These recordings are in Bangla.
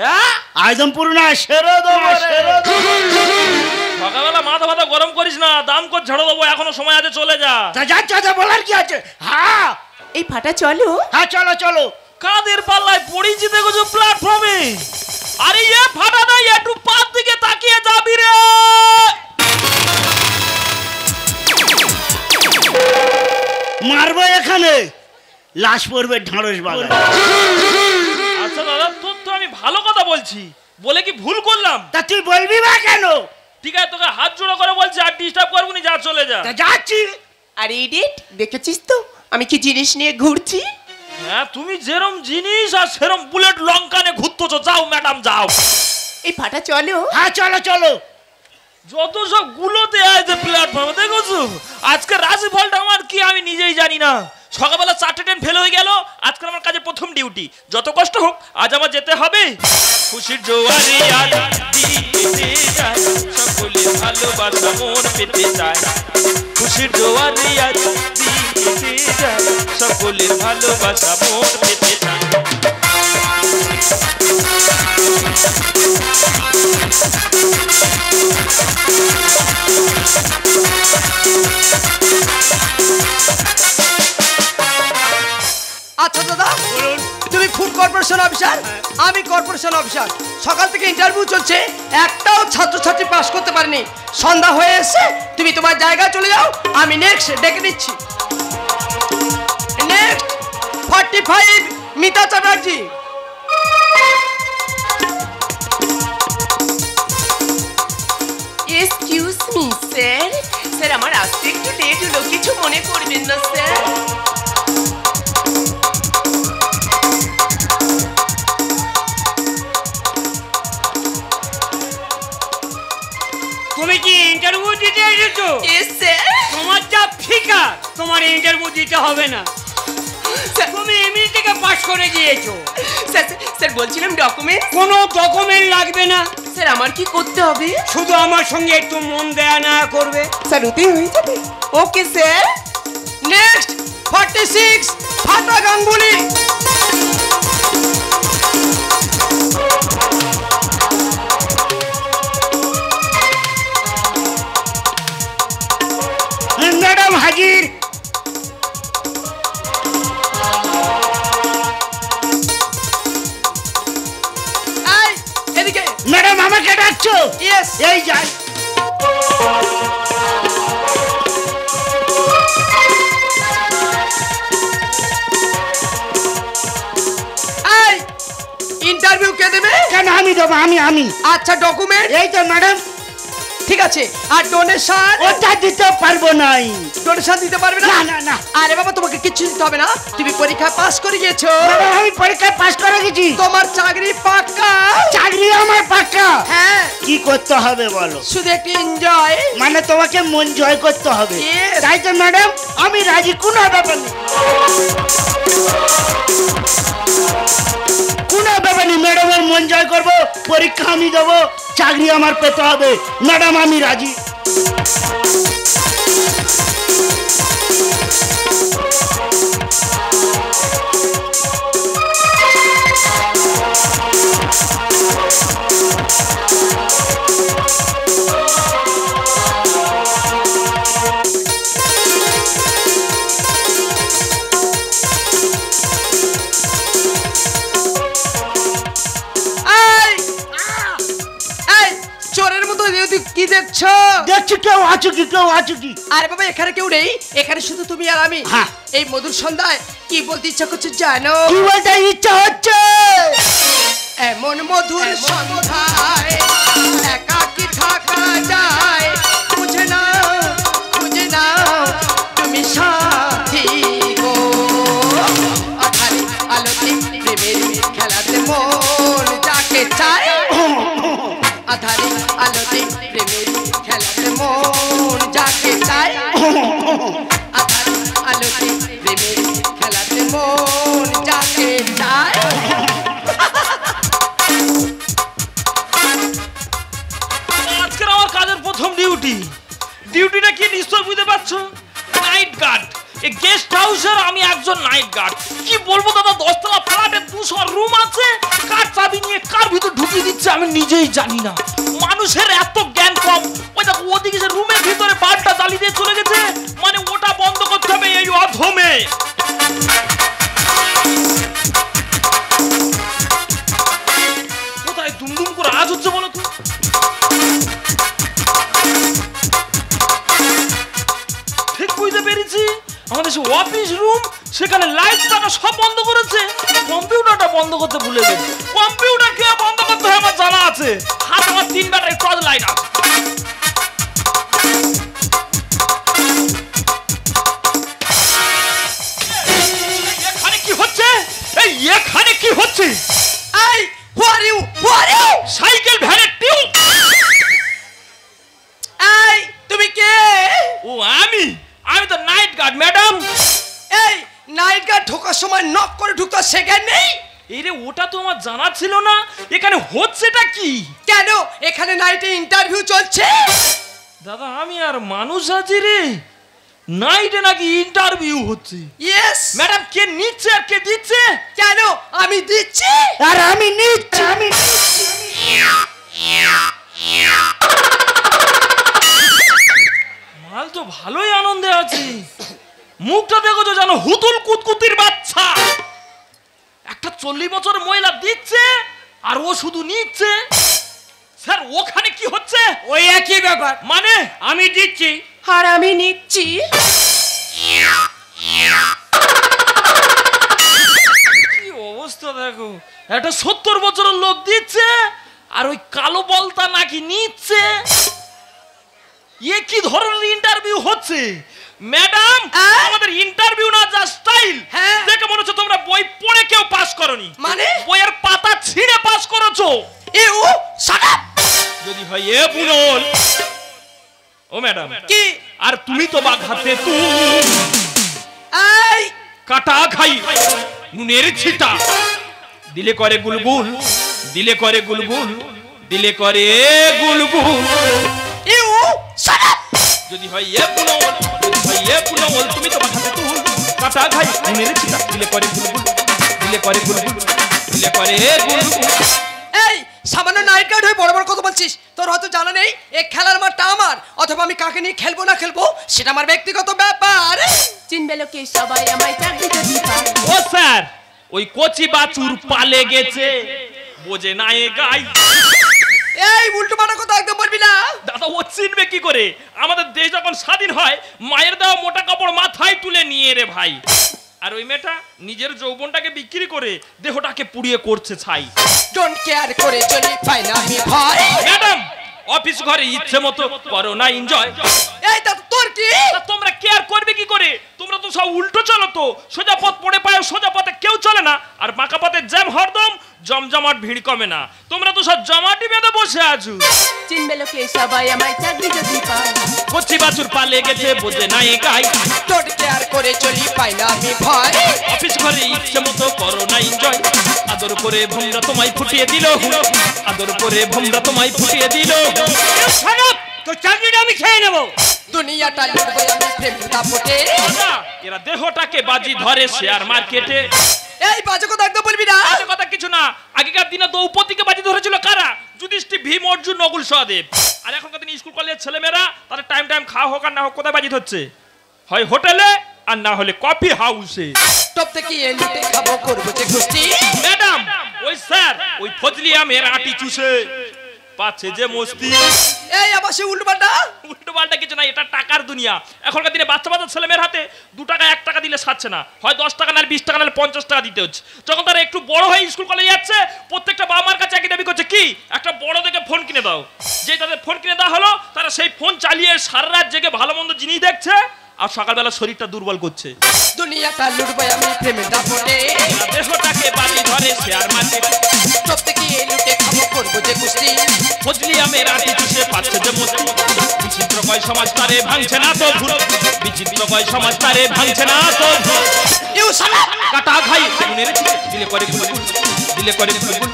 হ্যাঁ আইদমপুর না সেরে দেবো সকালবেলা মাথা মাথা গরম করিস না, দাম কর ঝাড়ো দেবো, এখনো সময় আছে, চলে যা। তা যাচ্ছে বলার কি আছে? হ্যাঁ এই ফাটা চলো। হ্যাঁ চলো চলো। কাদের পাল্লায় পড়েছি দেখো প্ল্যাটফর্মে। আরে এ ফাটা নাই, একটু পার দিকে তাকিয়ে যাবি রে। মারবো এখানে, লাশ পড়বে ঢাঁড়স বাগান। আচ্ছা দাদা, তোর তো আমি ভালো কথা বলছি, বলে কি ভুল করলাম? তা তুই বলবি না কেন? ঠিক আছে, তোকে হাত জোড়া করে বলছি, আর ডিস্টার্ব করবো না, যা চলে যা। তা যাচ্ছি। আর ইডিয়েট, দেখেছিস তো আমি কি জিনিস নিয়ে ঘুরছি? হ্যাঁ, তুমি যেরম জিনিস আর সেরম বুলেট লঙ্কানে ঘুরতেছো। যাও ম্যাডাম যাও। এই ফাটা চলো। হ্যাঁ চলো চলো। যত সব গুলোতে আছে প্ল্যাটফর্মে দেখেছো, আজকে রাশিফলটা আমার কি আমি নিজেই জানি না। সকালবেলা 4টে ট্রেন ফেল হয়ে গেল, আজকে আমার কাজে প্রথম ডিউটি। যত কষ্ট হোক আজ আমার যেতে হবে। খুশির জোয়ারে আজ দিন কেটে যায়, সকলে ভালোবাসা মন পেতে চায়। খুশির জোয়ারে আজ দিন কেটে যায়, সকলে ভালোবাসা মন পেতে চায়। আচ্ছা দাদা, তুমি ফুড কর্পোরেশন অফিসার, আমি কর্পোরেশন অফিসার। সকাল থেকে ইন্টারভিউ চলছে, একটাও ছাত্রছাত্রী পাস করতে পারেনি। সন্ধ্যা হয়ে এসে তুমি তোমার জায়গায় চলে যাও, আমি নেক্সট ডেকে নিচ্ছি। Next 45 Mita Chatterjee. Excuse me sir. Sir আমার আসতে একটু লেট হলো, কিছু মনে করবেন না স্যার। তুমি কি ইন্টারভিউ দিতে এসেছো? Yes sir. তোমার যা ফিকা, তোমার ইন্টারভিউ দিতে হবে না, তুমি এমনি থেকে পাস করে গিয়েছো। স্যার স্যার বলছিলাম ডকুমেন্ট। কোনো ডকুমেন্ট লাগবে না স্যার আমার কি করতে হবে? শুধু আমার সঙ্গে একটু মন দেয়া না করবে। স্যার ওতেই হয়ে যাবে। Okay sir. নেক্সট 46 ফাটা গাঙ্গুলি। ম্যাডাম হাজির। এই এদিকে। ম্যাডাম আমাকে ডাকছো? ইয়েস। এই যাই। এই ইন্টারভিউ কে দেবে? কেন আমি দেবো? আমি। আচ্ছা ডকুমেন্ট। এই তো ম্যাডাম। ঠিক আছে, আর ডোনেশন? ওটা দিতে পারবো নাই। ডোনেশন দিতে পারবে না? না না না। আরে বাবা, তোমাকে কিচ্ছু দিতে হবে না, তুমি পরীক্ষা পাস করে গিয়েছো। ম্যাডাম আমি পরীক্ষায় পাস করে গেছি। তোমার চাকরি পাক্কা। চাকরি আমার পাক্কা। হ্যাঁ, কি করতে হবে বলো? শুধু একটু এনজয়। মানে তোমাকে মন জয় করতে হবে। Yes. তাই তো ম্যাডাম আমি রাজি, কোনো ব্যাপার নেই, কোনো ব্যাপার নেই। ম্যাডামের মন জয় করবো, পরীক্ষা আমি দেবো, চাকরি আমার পেতে হবে। ম্যাডাম আমি রাজি। চোরের মতো কি দেখছো? দেখছি কেউ আছো কি, কেউ আছো কি? আরে বাবা এখানে কেউ নেই, এখানে শুধু তুমি আর আমি। হ্যাঁ। এই মধুর সন্ধ্যায় কি বলতে ইচ্ছা করছে জানো? কি বলতে ইচ্ছা হচ্ছে? এমন মধুর সন্ধ্যায় একাকী থাকা যায়, বুঝে নাও তুমি সাথী গো। আধারে আলোতে প্রেমের খেলাতে মন যাকে চায়, আধারে আলোতে প্রেমের খেলাতে মন যাকে চায়, আধারে আলোতে প্রেমের খেলাতে মন যাকে চায়। আজকের আমার কাজের প্রথম ডিউটিটা কি নিশ্চয় বুঝতে পারছো? Night guard. এই গেস্ট হাউসের আমি একজন নাইট গার্ড। কি বলবো দাদা, 10 তলা ফ্ল্যাটে 2 শোয়ার রুম আছে, কার চাবি নিয়ে কার ভিতর ঢুকিয়ে দিচ্ছে আমি নিজেই জানি না। মানুষের এত জ্ঞান কম। ওই দেখো ওদিকে যে রুমের ভিতরে বাল্বটা জ্বালিয়ে দিয়ে চলে গেছে, মানে ওটা বন্ধ করতে হবে এই অধমে। কোথায় দুমদুম করে আওয়াজ হচ্ছে বলো তো? ঠিক বুঝতে পেরেছি, আমাদের সে অফিস রুম, সেখানে লাইট টাকা সব বন্ধ করেছে, কম্পিউটারটা বন্ধ করতে ভুলে গেছে। কম্পিউটার কে বন্ধ করতে হয় আমার জানা আছে, হাত আমার 3 ব্যাটারি টর্চ লাইট আছে। এখানে কি হচ্ছে? এই এখানে কি হচ্ছে? এই হু আর ইউ সাইকেল ভ্যানের টিউব। এই তুমি কে? ও আমি তো নাইট গার্ড ম্যাডাম। এই নাইট গার্ড ঢোকার সময় নক করে ঢুকতে শেখার নেই? এই রে, ওটা তো আমার জানা ছিল না। এখানে হচ্ছেটা কি? কেন এখানে নাইটে ইন্টারভিউ চলছে? দাদা আমি আর মানুষ আছি রে, নাইটে নাকি ইন্টারভিউ হচ্ছে। ইয়েস ম্যাডাম, কে নিচ্ছে আর কে দিচ্ছে? কেন আমি দিচ্ছি আর আমি নিচ্ছি। মাল তো ভালোই আনন্দে আছে। মুখটা দেখো তো, জানো হুতুল কুতকুতির বাচ্চা। একটা 40 বছরের মহিলা দিচ্ছে আর ও শুধু নিচ্ছে। স্যার ওখানে কি হচ্ছে? ওই একই ব্যাপার, মানে আমি দিচ্ছি আর আমি নিচ্ছি। কি অবস্থা দেখো, একটা 70 বছরের লোক দিচ্ছে আর ওই কালো বলতা নাকি নিচ্ছে। এ কি ধরনের ইন্টারভিউ হচ্ছে? ম্যাডাম, আমাদের ইন্টারভিউ না যা স্টাইল, হ্যাঁ। দেখে মনে হচ্ছে তোমরা বই পড়ে কেউ পাস করনি। মানে? বইয়ের পাতা ছিঁড়ে পাস করেছো। You shut up. যদি হয় এ বুনল। ও ম্যাডাম, কি? আর তুমি তো বাঘাতে তুই এই কাটা খাই নুনের ছিটা, দিলে করে গুলগুল, দিলে করে গুলগুল, দিলে করে গুলগুল। You shut up. যদি হয় এ বুনল, যদি হয় এ বুনল, তুমি তো বাঘাতে তুই কাটা খাই নুনের ছিটা, দিলে করে গুলগুল, দিলে করে গুলগুল, দিলে করে গুলগুল। এই সামান্য নাইট গার্ড হয়ে বড় বড় কথা বলছিস? তোর হয়তো জানা নেই এই খেলার মাঠটা আমার, অথবা আমি কাকে নিয়ে খেলবো না খেলবো সেটা আমার ব্যক্তিগত ব্যাপার। চিনবে লোকে সবাই আমায় চাকরি যদি পায়। ও স্যার, ওই কচি বাছুর পালে গেছে, বোঝে না এ গাই। এই উল্টো পাল্টা কথা একদম বলবি না। দাদা ও চিনবে কি করে? আমাদের দেশ যখন স্বাধীন হয় মায়ের দেওয়া মোটা কাপড় মাথায় তুলে নিয়ে রে ভাই। আর ওই মেয়েটা নিজের যৌবনটাকে বিক্রি করে দেহটাকে পুড়িয়ে করছে ছাই। ডোন্ট কেয়ার করে চলি পাই না আমি ভয়। ম্যাডাম, অফিস ঘরে ইচ্ছে মতো করো না এনজয়। এই দাদা তোর কি? তোমরা কেয়ার করবে কি করে? তোমরা তো সব উল্টো চলো তো। সোজা পথ পড়ে পায়, সোজা পথে কেউ চলে না, আর বাঁকা পথে জ্যাম হরদম, জমজমাট ভিড় কমে না। তোমরা তো সব জমাটি বেঁধে বসে আছো। চিনবে লোকে সবাই আমায় চাকরি যদি পায়। কচি বাছুর পালে গেছে, বোঝে না এ গাই। ডোন্ট কেয়ার করে চলি পাই না আমি ভয়। অফিস ঘরে ইচ্ছে মতো করো না এনজয়। আদর করে ভোমরা তোমায় ফুটিয়ে দিল, আদর করে ভোমরা তোমায় ফুটিয়ে দিল। তো চাকরিটা আমি খেয়ে নেবো। দুনিয়াটা লুটবো আমি প্রেম দাপটে। দাদা, এরা দেহটাকে বাজি ধরে শেয়ার মার্কেটে। এই বাজে কথা একদম বলবি না। বাজে কথা কিছু না। আগেকার দিনে দ্রৌপদীকে বাজি ধরেছিল কারা? যুধিষ্ঠির, ভীম, অর্জুন, নকুল, সহদেব। আর এখনকার দিনে স্কুল কলেজের ছেলেমেয়েরা তাদের টাইম খাওয়া হোক আর না হোক কোথায় বাজি ধরছে? হয় হোটেলে আর না হলে কফি হাউসে। টপ থেকে এলিতে খাবো করবো যে গোষ্ঠী। ম্যাডাম, ওই স্যার ওই ফজলি আমের আটি চুষে পাচ্ছে যে মস্তি। এই আবার সে উল্টো পাল্টা। উল্টো পাল্টা কিছু না, এটা টাকার দুনিয়া। এখনকার দিনে বাচ্চা বাচ্চা ছেলেমেয়ের হাতে 2 টাকা 1 টাকা দিলে সারছে না, হয় 10 টাকা না 20 টাকা না 50 টাকা দিতে হচ্ছে। যখন তারা একটু বড় হয়ে স্কুল কলেজে যাচ্ছে, প্রত্যেকটা বাবা মার কাছে একই দাবি করছে কি, একটা বড় দেখে ফোন কিনে দাও। যে তাদের ফোন কিনে দেওয়া হলো, তারা সেই ফোন চালিয়ে সারা রাত জেগে ভালো মন্দ জিনিস দেখছে আর সকালবেলা শরীরটা দুর্বল করছে। দুনিয়াটা লুটবো আমি প্রেমের দাপটে। দেহটাকে বাজি ধরে শেয়ার মার্কেটে। টপ থেকে এলিতে খাবো করবো যে গোষ্ঠী। ফজলি আমের আটি চুষে পাচ্ছে যে মস্তি। বিচিত্র কয় সমাজ তারে ভাঙছে না তো ভুল, বিচিত্র কয় সমাজ তারে ভাঙছে না তো ভুল। You shut up. কাটা খাই নুনের ছিটে, দিলে করে গুলগুল, দিলে করে গুলগুল,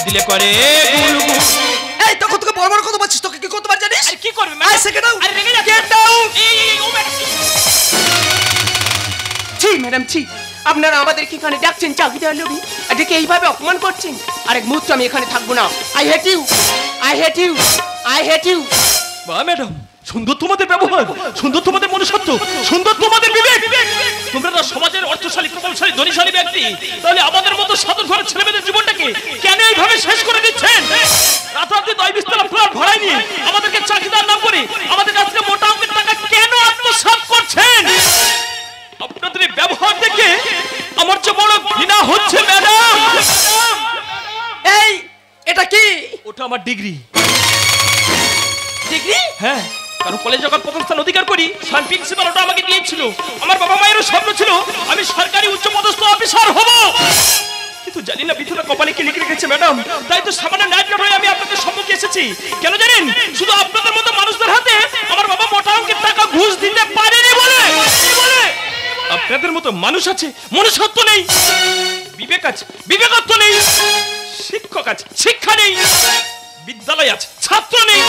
দিলে করে গুলগুল। এই তখন তোকে বড় বড় কথা বলছিস, তোকে কি করতে পার জানিস? আরে কি করবে আই ম্যাডাম? Second out. আরে রেগে যাচ্ছে। Get out. এই ও ম্যাডাম। ছি ম্যাডাম ছি, আপনারা আমাদেরকে এখানে ডাকছেন চাকরি দেওয়ার লোভী, আর মেয়েটাকে এইভাবে অপমান করছেন। আরেক মুহূর্ত আমি এখানে থাকবো না। I hate you, I hate you, I hate you. বা ম্যাডাম, সুন্দর তোমাদের ব্যবহার, সুন্দর তোমাদের মনুষ্যত্ব, সুন্দর তোমাদের বিবেক। তোমরা তো সমাজের অর্থশালী, প্রভাবশালী, ধনীশালী ব্যক্তি, তাহলে আমাদের মতো সাধারণ ঘরের ছেলেমেয়েদের জীবনটাকে কেন এইভাবে শেষ করে দিচ্ছেন? রাতারাতি 2 বিস্তলা ফ্ল্যাট ভাড়ায় নিয়ে আমাদেরকে চাকরিদার নাম করে আমাদের কাছ থেকে মোটা অঙ্কের টাকা কেন আত্মসাৎ করছেন? আপনাদের এই ব্যবহার দেখে আমার যে বড় ঘৃণা হচ্ছে ম্যাডাম। এই এটা কি? ওটা আমার ডিগ্রি। ডিগ্রি? হ্যাঁ, কারণ কলেজ যখন প্রথম স্থান অধিকার করি, স্যার প্রিন্সিপাল ওটা আমাকে দিয়েছিল। আমার বাবা মায়েরও স্বপ্ন ছিল আমি সরকারি উচ্চপদস্থ অফিসার হব, কিন্তু জানি না বিধাতা কপালে কি লিখে রেখেছে ম্যাডাম। তাই তো সামান্য নাইটগার্ড হয়ে আমি আপনাদের সম্মুখে এসেছি। কেন জানেন? শুধু আপনাদের মতো মানুষদের হাতে আমার বাবা মোটা অঙ্কের টাকা ঘুষ দিতে পারেনি বলে। আপনাদের মতো মানুষ আছে, মনুষ্যত্ব নেই, বিবেক আছে, বিবেকত্ব নেই, শিক্ষক আছে, শিক্ষা নেই, বিদ্যালয় আছে, ছাত্র নেই।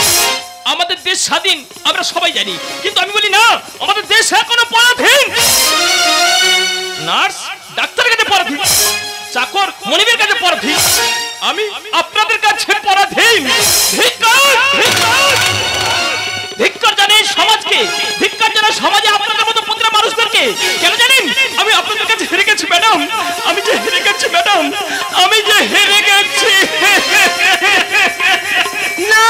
আমাদের দেশ স্বাধীন আমরা সবাই জানি, কিন্তু আমি বলি না, আমাদের দেশ এখনো পরাধীন। নার্স ডাক্তারের কাছে পরাধীন, চাকর মনিবের কাছে পরাধীন, আমি আপনাদের কাছে পরাধীন। ধিক্কার জানে সমাজকে, ধিক্কার জানে সমাজে আপনাদের মতো প্রতিটা মানুষদেরকে। কেন জানেন? আমি আপনাদের কাছে হেরে গেছি ম্যাডাম, আমি যে হেরে গেছি ম্যাডাম, আমি যে হেরে গেছি। না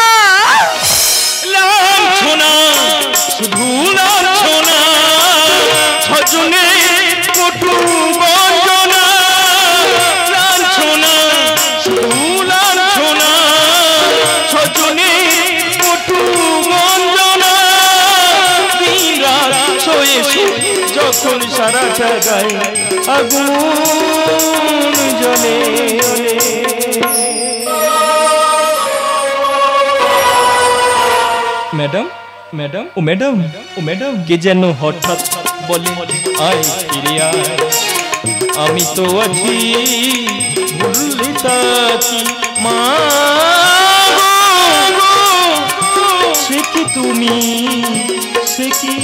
লাঞ্ছনা, শুধু লাঞ্ছনা, ছজনে কটু বঞ্চনা। লাঞ্ছনা, শুধু লাঞ্ছনা, ছজনে কটু বঞ্চনা। দিন রাত শোয়ে শুয়ে যখন সারাটা গায়ে আগুন জ্বলে। ম্যাডাম, ম্যাডাম, ও ম্যাডাম, ও ম্যাডাম, কে যেন হঠাৎ বলে আয় ফিরে আয়। আমি তো আছি ভুললে তাকি মা, সে কি তুমি, সে কি